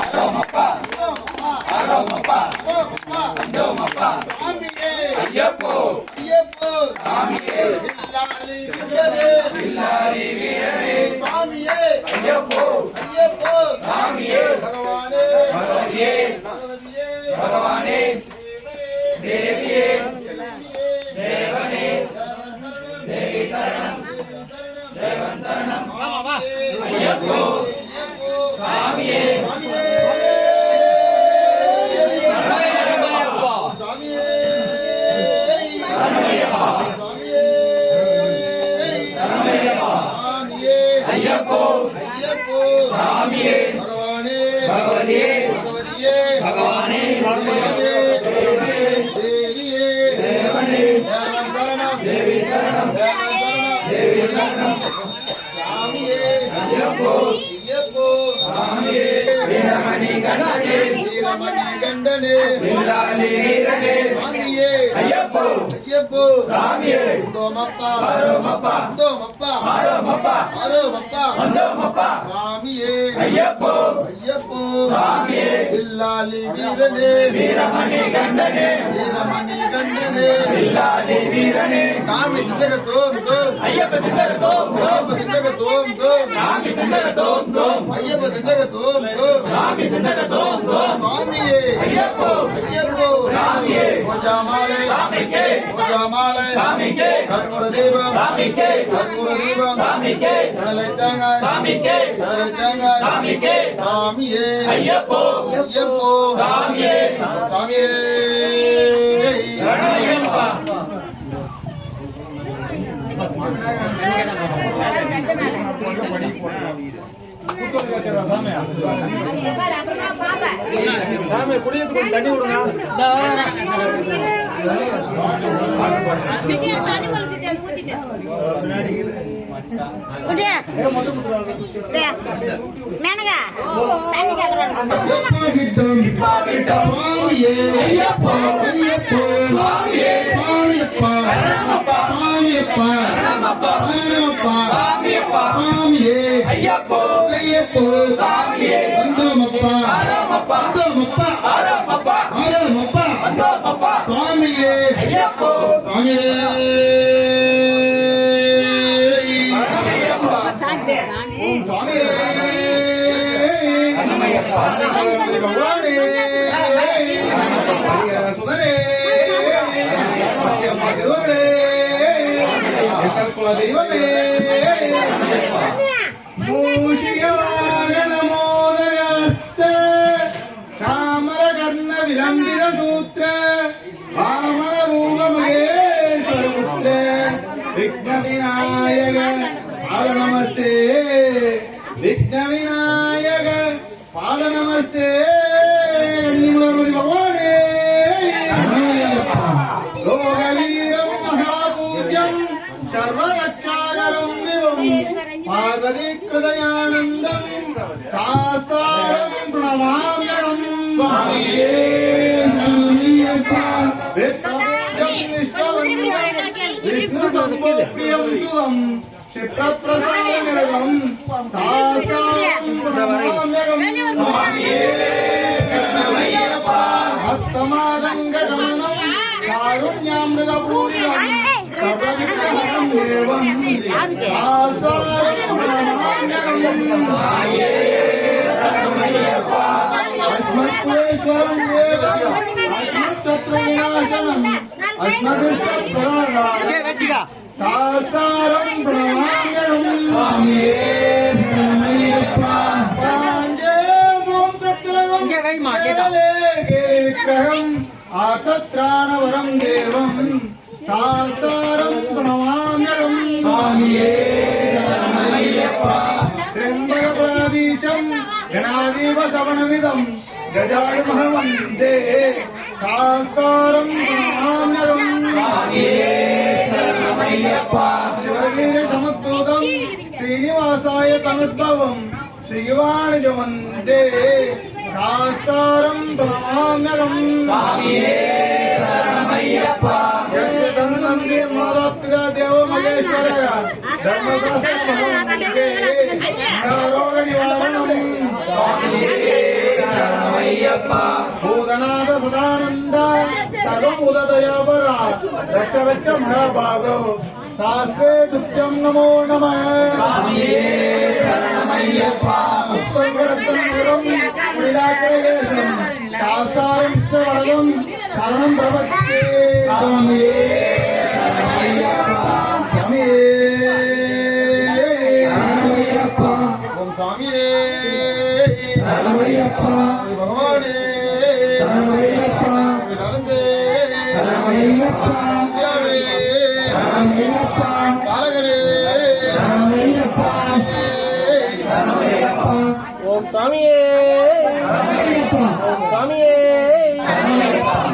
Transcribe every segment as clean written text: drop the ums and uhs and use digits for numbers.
அரோமப்பா அரோமப்பா அரோமப்பா சாமியே ஐயப்போ ஐயப்போ சாமியே வில்லாரி வீரனே சாமியே ஐயப்போ ஐயப்போ சாமியே பகவானே பகவதியே பகவானே தேவியே தேவனே தேவி சரணம் தேவன் சரணம் ஐயப்போ சாமியே ஐயப்போ ஐயப்போ சாமியே பகவானே பகவதியே பகவதியே பகவானே தேவியே தேவனே தேவி சரணம் தேவி சரணம் சாமியே ஐயப்போ ஐயப்போ சாமியே வீரமணி கண்டனே வீரமணி கண்டனே வில்லாலி வீரனே சாமியே ஐயப்போ ஐயப்போ சாமியே தோமப்பா அரோமப்பா தோமப்பா அரோமப்பா அரோமப்பா அந்தோமப்பா சாமியே ஐயப்போ ஐயப்போ சாமியே வில்லாலி வீரனே வீரமணி கண்டனே வீரமணி கண்டனே வில்லாலி வீரனே சாமி சிந்தக தோம் தோம் ஐயப்ப சிந்தக தோம் தோம் சிந்தக தோம் தோம் சாமி சிந்தக தோம் தோம் ஐயப்ப சிந்தக தோம் தோம் சாமி சிந்தக தோம் தோம் சாமியே ஐயப்போ ஐயப்போ சாமியே ஓஜாமாலை சாமிக்கே ஓஜாமாலை சாமிக்கே கர்மர தீபம் சாமிக்கே கர்மர தீபம் சாமிக்கே கடலை தேங்காய் சாமிக்கே கடலை தேங்காய் சாமிக்கே சாமியே ஐயப்போ ஐயப்போ சாமியே சாமியே சரணமையப்பா சாமி குடியத்துக்கு தண்ணி விடுங்க மேனகா தண்ணி கேக்குறாங்க ஐயப்போ ஐயப்போ சாமியே அந்தோமப்பா அரோமப்பா அந்தோமப்பா அரோமப்பா அரோமப்பா அந்தோமப்பா சாமியே ஐயப்போ சாமியே அரோமப்பா சாமியே சாமியே அரோமப்பா பகவானே சுதரே பகவானே குல தெய்வமே மூஷிகாய நமோதயஸ்தே காமரகர்ண விலம்பிர சூத்ர வாமன ரூப மகேஸ்வரஸ்தே விக்ன விநாயக பாத நமஸ்தே விக்ன விநாயக பாத நமஸ்தே பகவானே லோகவீரம் மகாபூஜ்யம் சர்வரட்சாகரம் விவம் பார்வதி கிருதயானந்தம் சாஸ்தாரம் பிரணமாம்யம் சுவாமியே சரணமையப்பா விஷ்ணு சம்போப்ரியம் சுவம் சிற்றப்பிரசாதமிரகம் சாஸ்தாரம் பிரணமாம்யம் சுவாமியே சரணமையப்பா அத்தமாதங்க சமனம் காருண்யாமிருத பூஜ்யம் சர்வவிக்ரமம் தேவம் சாஸ்தாரம் பிரணமாம்யம் அஸ்மத்வேஸ்வரம் தேவம் அஸ்மத்சத்ருவிநாசனம் அஸ்மதிஷ்டப்ரதாரம் சாஸ்தாரம் பிரணமாம்யம் சுவாமியே சரணமையப்பா பாஞ்சே சோம் சத்ரகம் விக்கிரகம் ஆதத்ராணவரம் தேவம் சாஸ்தாரம் பிரணமாம்யம் சுவாமியே சரணமையப்பா त्र्यम्बकपराधीशं गणाधीप सवनमिदं गजायुमहवन्दे शास्तारं प्रणमाम्यहं स्वामिये शरणमय्यप्पा शिववीरसमुद्भूतं श्रीनिवासाय तनुद्भवं श्रीवाणिजवन्दे शास्तारं प्रणमाम्यहं स्वामिये शरणमय्यप्पा यस्य तन्नन्दिर्मादाप्तिका देवो महेश्वरः धर्मशास्त्रमहं वन्दे रोगनिवारणं स्वामिये भूतनाथ सदानंद सर्वभूतदयापरा रक्ष रक्ष महाभागो शास्त्रे तुभ्यं नमो नमः शास्त्रं शरणं प्रपद्ये ओम स्वामी भगवाने ओम स्वामिये ओम स्वामिये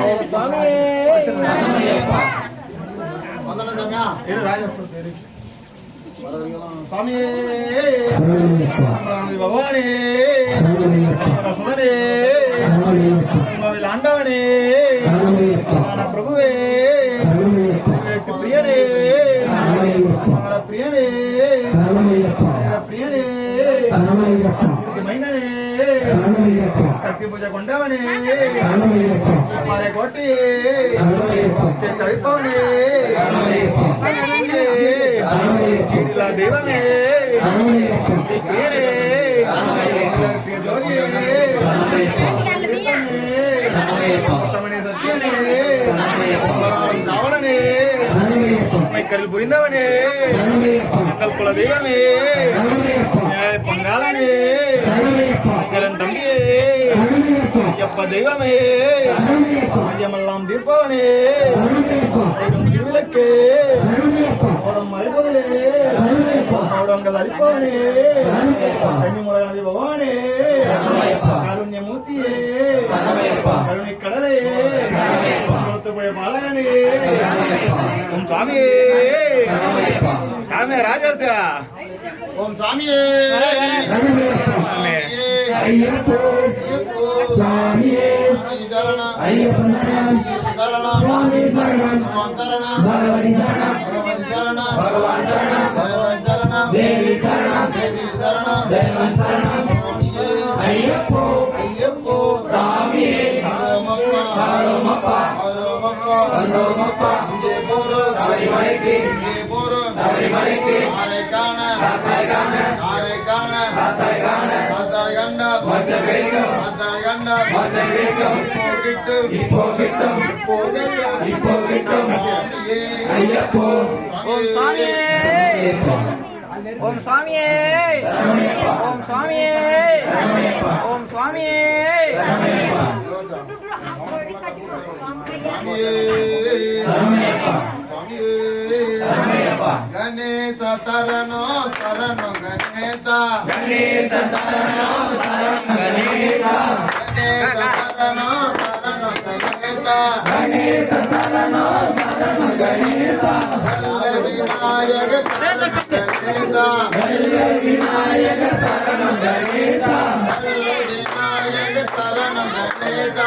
ओम स्वामिये स्वामी भगवाने सुमने लांडवने प्रभुवे प्रियने प्रियने प्रियने मैनने कत्ती पूजा कोंडवने हमारे कोटी चैतविपवने देवने रावणने कल पुरिंदवने कल कुल देवने पंगालने जलन तंबिये यप्प देवमे यमल्लाम दीर्पवने திருவிளக்கு மறுபொருளே அவடங்கள் அளிப்பவனே கன்னிமுறையாதி பகவானே காருண்யமூர்த்தியே கருணை கடலே குளத்துப்புழை பாலகனே ஓம் சுவாமியே சாமியே ராஜாசா ஓம் சுவாமியே ஐயப்போ சுவாமியே சரணம் ஐயப்பன் சரணம் சுவாமி சரணம் சரணம் பகவதி சரணம் பகவான் சரணம் பகவான் சரணம் தேவி சரணம் தேவி சரணம் தேவன் சரணம் ஐயப்போ ஐயப்போ சாமியே ஹரோமப்பா ஹரோமப்பா ஹரோமப்பா ஹரோமப்பா இங்கே போறோ சபரிமலைக்கு இங்கே போறோ சபரிமலைக்கு ஆரை காண சாசாய் காண ஆரை காண சாசாய் காண சாசாய் கண்ட மச்ச கேட்கும் சாசாய் கண்ட மச்ச கேட்கும் இப்போ கிட்டும் இப்போ கிட்டும் ஐயப்போ ओम स्वामिये ओम स्वामिये ओम स्वामिये ओम स्वामिये गणेश शरणो शरणो गणेश गणेश शरणो शरण गणेश गणेश शरणो शरणो गणेश गणेश शरणो शरण गणेश विनायक शरण गणेश विनायक शरण गणेश विनायक शरण गणेश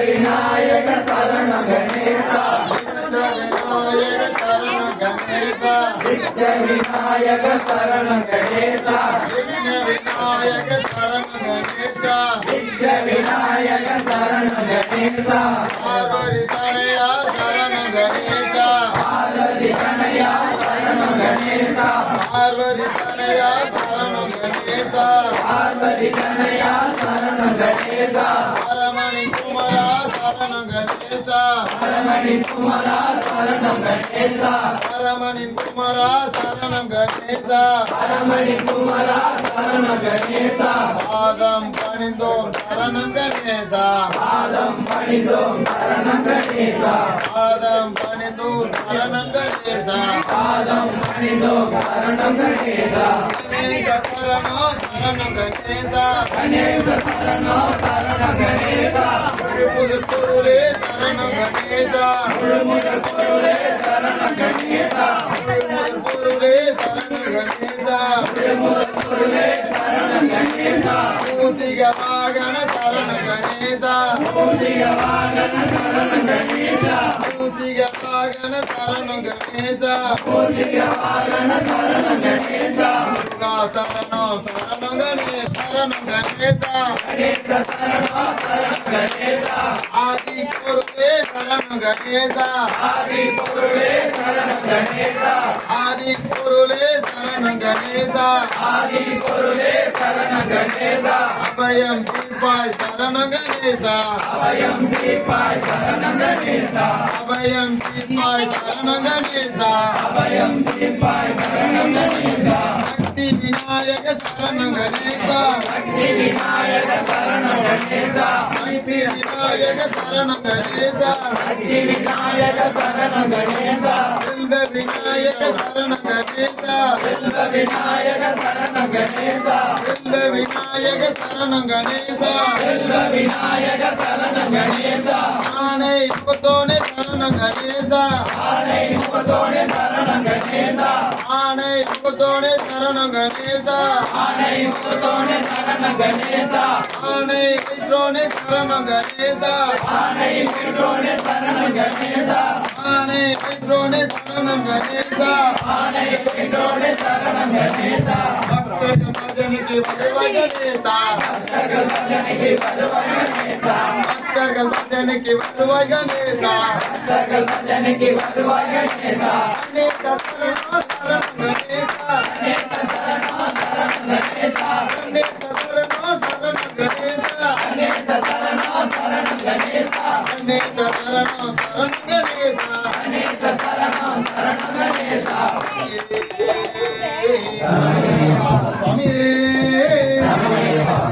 विनायक शरण गणेश विनायक शरण गणेश विनायक शरण गणेश विनायक शरण गणेश विनायक शरण गणेश पार्वती तनया शरण गणेश पार्वती तनया शरण गणेश पार्वती तनया शरण गणेश पार्वती तनया शरण गणेश परमणि कुमारा शरण गणेश परमणि कुमारा शरण गणेश परमणि कुमारा शरण गणेश परमणि कुमारा शरण गणेश पादं पणिन्दो शरण गणेश पादं पणिदो शरण गणेश पादं पणिन्दो शरण गणेश पादं पणिदो शरण गणेश गणेश शरणो शरण गणेश गणेश शरणो शरण गणेश मुरुले शरण गणेश मुरुमुरुले शरण गणेश मुरुले शरण गणेश मुरुमुरुले शरण गणेश மூசிக வாகன சரண கணேச மூஷிக வாகன சரண கணேச மூசிக வாகன சரண கணேச மூஷிக வாகன சரண கணேச முருகா சரணோ சரண கணேச கணேச சரணோ சரண கணேச ஆதி பொருளே சரண கணேச ஆதி பொருளே சரண கணேச ஆதி பொருளே சரண கணேச ஆதி பொருளே சரண கணேச அபயம் தீபாய் சரண கணேச அபயம் தீபாய் சரண கணேச அபயம் தீபாய் சரண கணேச அபயம் தீபாய் சரண கணேச சக்தி விநாயக சரண கணேச சக்தி விநாயக சரண கணேச சக்தி விநாயக சரண கணேச சக்தி விநாயக சரண கணேச செல்வ விநாயக சரண கணேச செல்வ விநாயக சரண கணேச செல்வ விநாயக சரண கணேச செல்வ விநாயக சரண கணேச ஆனை முகத்தோனே சரண கணேச ஆனை முகத்தோனே சரண கணேச ஆனை முகத்தோனே சரண கணேச ஆனை முகத்தோனே சரண கணேச ஆனை பெற்றோனே சரண கணேச ஆனை பெற்றோனே சரண கணேச ஆனை பெற்றோனே சரண கணேச ஆனை பெற்றோனே சரண கணேச பக்தர்கள் பஜனைக்கு வருவாய் கணேச பக்தர்கள் பஜனைக்கு வருவாய் கணேச பக்தர்கள் பஜனைக்கு வருவாய் கணேச பக்தர்கள் பஜனைக்கு வருவாய் கணேச கணேச சரணோ சரண கணேச கணேச சரணோ சரண கணேச கணேச சரணோ சரண கணேச கணேச சரணோ சரண கணேச கணேச சரணோ சரண கணேச கணேச சரணோ சரண கணேச சுவாமியே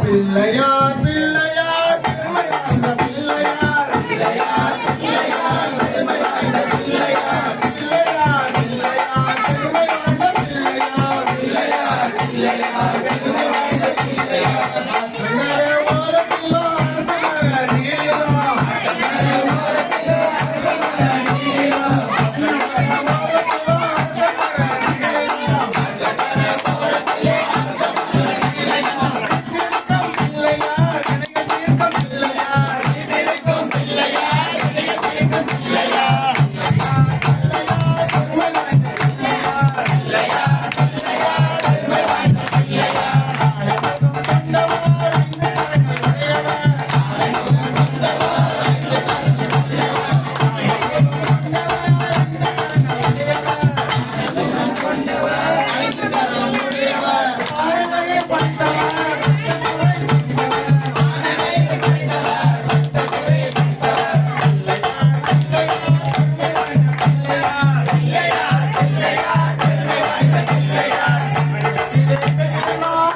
பிள்ளையார் பிள்ளையார் திருமண பிள்ளையார் பிள்ளையார் பிள்ளையார் திருமண பிள்ளையார் ஓரத்திலோ அரசமர நீளம் பிள்ளையார் எனக்கு தீர்க்கம் பிள்ளையார்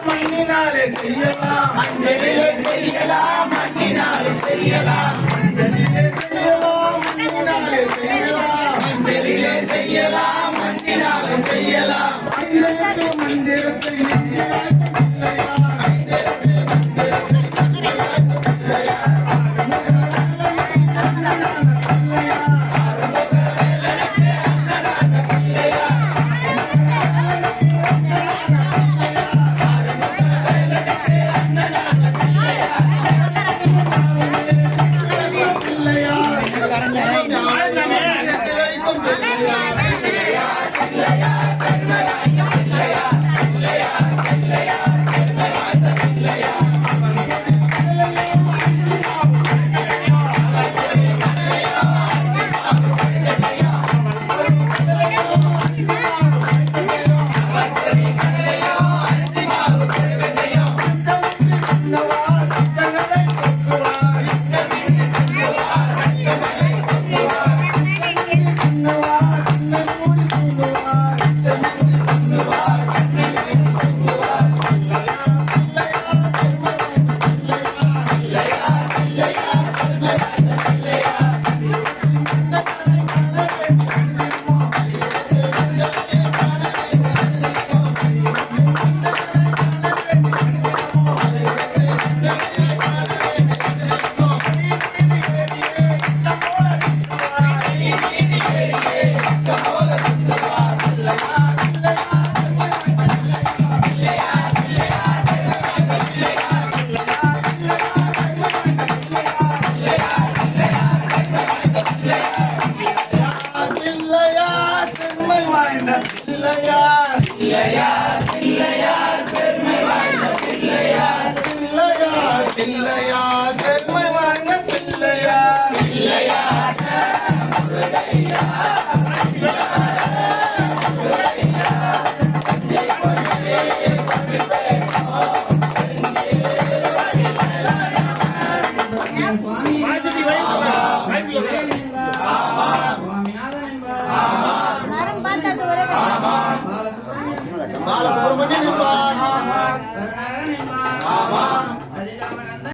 மண்ணினாலே செய்யலாம் மண்ணிலே செய்யலாம் மண்ணினாலே செய்யலாம் மண்ணினாலே செய்யலாம் மண்ணினாலே செய்யலாம் மண்ணிலே செய்யலாம் மண்ணினாலே செய்யலாம் மந்திரத்தை மந்திரத்தை ராஜேந்திர